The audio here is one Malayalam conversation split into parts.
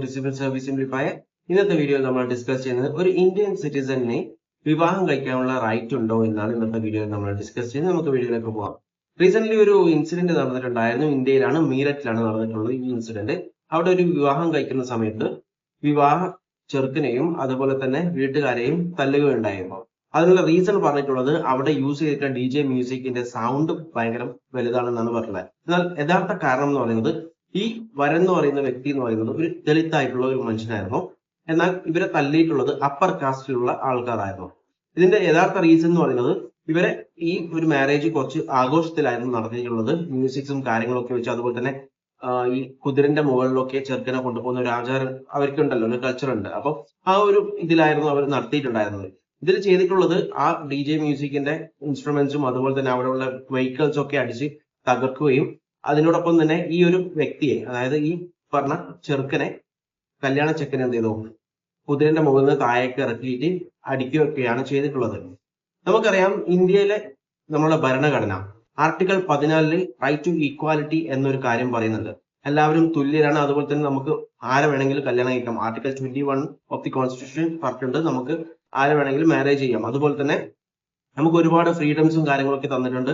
To civil service simplifier. ഇന്നത്തെ വീഡിയോയിൽ നമ്മൾ ഡിസ്കസ് ചെയ്യുന്നത് ഒരു ഇന്ത്യൻ സിറ്റിസണിനെ വിവാഹം കഴിക്കാനുള്ള റൈറ്റ് ഉണ്ടോ എന്നാണ് ഇന്നത്തെ വീഡിയോയിൽ നമ്മൾ ഡിസ്കസ് ചെയ്യുന്നത്. നമുക്ക് വീഡിയോയിലേക്ക് പോകാം. റീസെന്റ് ഒരു ഇൻസിഡന്റ് നടന്നിട്ടുണ്ടായിരുന്നു. ഇന്ത്യയിലാണ്, മീററ്റിലാണ് നടന്നിട്ടുള്ളത് ഈ ഇൻസിഡന്റ്. അവിടെ ഒരു വിവാഹം കഴിക്കുന്ന സമയത്ത് വിവാഹ ചെറുക്കനെയും അതുപോലെ തന്നെ വീട്ടുകാരെയും തല്ലുകയുണ്ടായിരുന്നു. അതിനുള്ള റീസൺ പറഞ്ഞിട്ടുള്ളത് അവിടെ യൂസ് ചെയ്തിട്ടുള്ള DJ മ്യൂസിക്കിന്റെ സൗണ്ട് ഭയങ്കര വലുതാണെന്നാണ് പറഞ്ഞത്. എന്നാൽ യഥാർത്ഥ കാരണം എന്ന് പറയുന്നത് ഈ വരൻ എന്ന് പറയുന്ന വ്യക്തി എന്ന് പറയുന്നത് ഒരു ദളിതായിട്ടുള്ള ഒരു മനുഷ്യനായിരുന്നു. എന്നാൽ ഇവരെ തല്ലിയിട്ടുള്ളത് അപ്പർ കാസ്റ്റിലുള്ള ആൾക്കാരായിരുന്നു. ഇതിന്റെ യഥാർത്ഥ റീസൺ എന്ന് പറയുന്നത് ഇവരെ ഈ ഒരു മാരേജ് കുറച്ച് ആഘോഷത്തിലായിരുന്നു നടത്തിയിട്ടുള്ളത്. മ്യൂസിക്സും കാര്യങ്ങളൊക്കെ വെച്ച്, അതുപോലെ തന്നെ ഈ കുതിരന്റെ മുകളിലൊക്കെ ചെറുക്കനെ കൊണ്ടുപോകുന്ന ഒരു ആചാരം അവർക്കുണ്ടല്ലോ, ഒരു കൾച്ചർ ഉണ്ട്. അപ്പൊ ആ ഒരു ഇതിലായിരുന്നു അവർ നടത്തിയിട്ടുണ്ടായിരുന്നത്. ഇതിൽ ചെയ്തിട്ടുള്ളത് ആ DJ മ്യൂസിക്കിന്റെ ഇൻസ്ട്രുമെന്റ്സും അതുപോലെ തന്നെ അവിടെയുള്ള വെഹിക്കിൾസും ഒക്കെ അടിച്ച് തകർക്കുകയും അതിനോടൊപ്പം തന്നെ ഈ ഒരു വ്യക്തിയെ, അതായത് ഈ പറഞ്ഞ ചെറുക്കനെ, കല്യാണ ചെക്കനെ എന്ത് ചെയ്തു, കുതിരന്റെ മുകളിൽ നിന്ന് താഴേക്ക് ഇറക്കിയിട്ട് അടിക്കുകയൊക്കെയാണ് ചെയ്തിട്ടുള്ളത്. നമുക്കറിയാം ഇന്ത്യയിലെ നമ്മുടെ ഭരണഘടന ആർട്ടിക്കിൾ 14 റൈറ്റ് ടു ഈക്വാലിറ്റി എന്നൊരു കാര്യം പറയുന്നുണ്ട്. എല്ലാവരും തുല്യരാണ്, അതുപോലെ തന്നെ നമുക്ക് ആരെ വേണമെങ്കിലും കല്യാണം കഴിക്കാം. ആർട്ടിക്കിൾ 21 ഓഫ് ദി കോൺസ്റ്റിറ്റ്യൂഷൻ പറഞ്ഞിട്ടുണ്ട് നമുക്ക് ആരെ വേണമെങ്കിലും മാരേജ് ചെയ്യാം. അതുപോലെ തന്നെ നമുക്ക് ഒരുപാട് ഫ്രീഡംസും കാര്യങ്ങളൊക്കെ തന്നിട്ടുണ്ട്.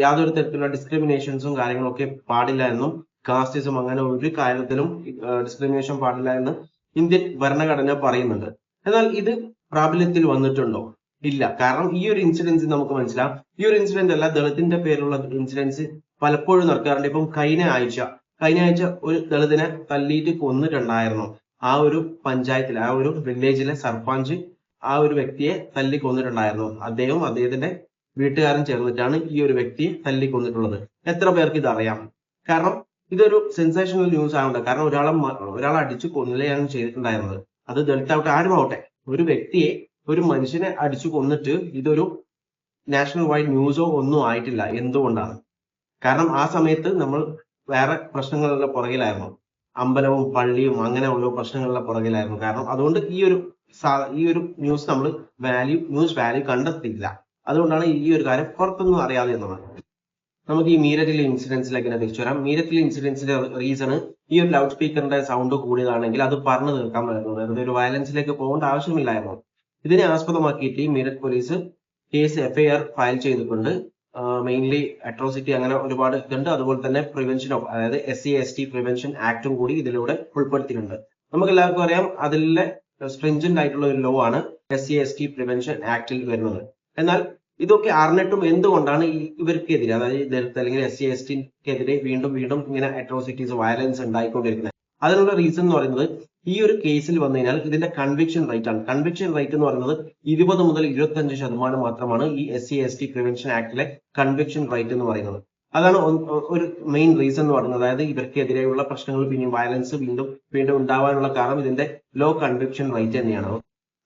യാതൊരു തരത്തിലുള്ള ഡിസ്ക്രിമിനേഷൻസും കാര്യങ്ങളൊക്കെ പാടില്ല എന്നും, കാസ്റ്റിസം അങ്ങനെ ഒരു കാര്യത്തിലും ഡിസ്ക്രിമിനേഷൻ പാടില്ല എന്ന് ഇന്ത്യൻ ഭരണഘടന പറയുന്നുണ്ട്. എന്നാൽ ഇത് പ്രാബല്യത്തിൽ വന്നിട്ടുണ്ടോ? ഇല്ല. കാരണം ഈ ഒരു ഇൻസിഡൻസ് നമുക്ക് മനസ്സിലാവും. ഈ ഒരു ഇൻസിഡന്റ് അല്ല, ദളിതിന്റെ പേരിലുള്ള ഇൻസിഡൻസ് പലപ്പോഴും നടക്കാറുണ്ട്. ഇപ്പം കഴിഞ്ഞ ആഴ്ച ഒരു ദളിതിനെ തല്ലിയിട്ട് കൊന്നിട്ടുണ്ടായിരുന്നു. ആ ഒരു പഞ്ചായത്തിലെ, ആ ഒരു വില്ലേജിലെ സർപഞ്ച് ആ ഒരു വ്യക്തിയെ തല്ലി കൊന്നിട്ടുണ്ടായിരുന്നു. അദ്ദേഹത്തിന്റെ വീട്ടുകാരൻ ചേർന്നിട്ടാണ് ഈ ഒരു വ്യക്തിയെ തല്ലി കൊന്നിട്ടുള്ളത്. എത്ര പേർക്ക് ഇത് അറിയാം? കാരണം ഇതൊരു സെൻസേഷണൽ ന്യൂസ് ആവുണ്ട്. കാരണം ഒരാളെ അടിച്ചു കൊന്നുകയാണ് ചെയ്തിട്ടുണ്ടായിരുന്നത്. അത് ദളിതാവട്ടെ ആരുമാവട്ടെ, ഒരു വ്യക്തിയെ, ഒരു മനുഷ്യനെ അടിച്ചു കൊന്നിട്ട് ഇതൊരു നാഷണൽ വൈഡ് ന്യൂസോ ഒന്നും ആയിട്ടില്ല. എന്തുകൊണ്ടാണ്? കാരണം ആ സമയത്ത് നമ്മൾ വേറെ പ്രശ്നങ്ങളുടെ പുറകിലായിരുന്നു. അമ്പലവും പള്ളിയും അങ്ങനെ ഓരോ പ്രശ്നങ്ങളുടെ പുറകിലായിരുന്നു. കാരണം അതുകൊണ്ട് ഈ ഒരു ന്യൂസ് നമ്മൾ ന്യൂസ് വാല്യൂ കണ്ടെത്തിയില്ല. അതുകൊണ്ടാണ് ഈ ഒരു കാര്യം പുറത്തൊന്നും അറിയാതെ എന്നുള്ളത്. നമുക്ക് ഈ മീററ്റിലെ ഇൻസിഡൻസിലേക്ക് തിരിച്ചു വരാം. മീററ്റിലെ ഇൻസിഡൻസിന്റെ റീസൺ ഈ ഒരു ലൗഡ് സ്പീക്കറിന്റെ സൗണ്ട് കൂടിയതാണെങ്കിൽ അത് പറഞ്ഞു തീർക്കാൻ പറ്റുന്നു. വെറുതെ ഒരു വയലൻസിലേക്ക് പോകേണ്ട ആവശ്യമില്ലായിരുന്നു. ഇതിനെ ആസ്പദമാക്കിയിട്ട് ഈ Meerut police case FIR file ചെയ്തിട്ടുണ്ട്. മെയിൻലി അട്രോസിറ്റി അങ്ങനെ ഒരുപാട് ഇതുണ്ട്. അതുപോലെ തന്നെ പ്രിവെൻഷൻ ഓഫ്, അതായത് SC/ST പ്രിവെൻഷൻ ആക്ടും കൂടി ഇതിലൂടെ ഉൾപ്പെടുത്തിയിട്ടുണ്ട്. നമുക്ക് എല്ലാവർക്കും അറിയാം, അതിലെ സ്ട്രിഞ്ചന്റ് ആയിട്ടുള്ള ഒരു ലോ ആണ് SC/ST പ്രിവെൻഷൻ ആക്ടിൽ വരുന്നത്. എന്നാൽ ഇതൊക്കെ അറിഞ്ഞിട്ടും എന്തുകൊണ്ടാണ് ഇവർക്കെതിരെ, അതായത് ദളിത് അല്ലെങ്കിൽ SC/STക്കെതിരെ വീണ്ടും ഇങ്ങനെ അട്രോസിറ്റീസ്, വയലൻസ് ഉണ്ടായിക്കൊണ്ടിരിക്കുന്നത്? അതിനുള്ള റീസൺ എന്ന് പറയുന്നത് ഈ ഒരു കേസിൽ വന്നു കഴിഞ്ഞാൽ ഇതിന്റെ കൺവിക്ഷൻ റേറ്റ് ആണ്. കൺവിക്ഷൻ റേറ്റ് എന്ന് പറയുന്നത് 20 മുതൽ 25% മാത്രമാണ് ഈ SC/ST പ്രിവെൻഷൻ ആക്ടിലെ കൺവിക്ഷൻ റേറ്റ് എന്ന് പറയുന്നത്. അതാണ് ഒരു മെയിൻ റീസൺ എന്ന് പറയുന്നത്. അതായത് ഇവർക്കെതിരെയുള്ള പ്രശ്നങ്ങൾ, പിന്നെ വയലൻസ് വീണ്ടും ഉണ്ടാവാനുള്ള കാരണം ഇതിന്റെ ലോ കൺവിക്ഷൻ റേറ്റ് തന്നെയാണ്.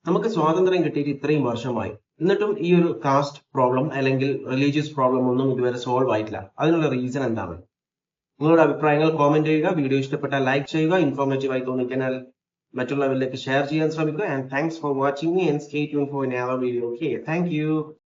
നമുക്ക് സ്വാതന്ത്ര്യം കിട്ടിയിട്ട് ഇത്രയും വർഷമായി, എന്നിട്ടും ഈ ഒരു കാസ്റ്റ് പ്രോബ്ലം അല്ലെങ്കിൽ റിലീജിയസ് പ്രോബ്ലം ഒന്നും ഇതുവരെ സോൾവ് ആയിട്ടില്ല. അതിനുള്ള റീസൺ എന്താണ്? നിങ്ങളുടെ അഭിപ്രായങ്ങൾ കോമെന്റ് ചെയ്യുക. വീഡിയോ ഇഷ്ടപ്പെട്ടാൽ ലൈക്ക് ചെയ്യുക. ഇൻഫോർമേറ്റീവ് ആയി തോന്നിക്കഴിഞ്ഞാൽ മറ്റുള്ളവരിലേക്ക് ഷെയർ ചെയ്യാൻ ശ്രമിക്കുക. And thanks for watching me and stay tune four another video. Okay, thank you.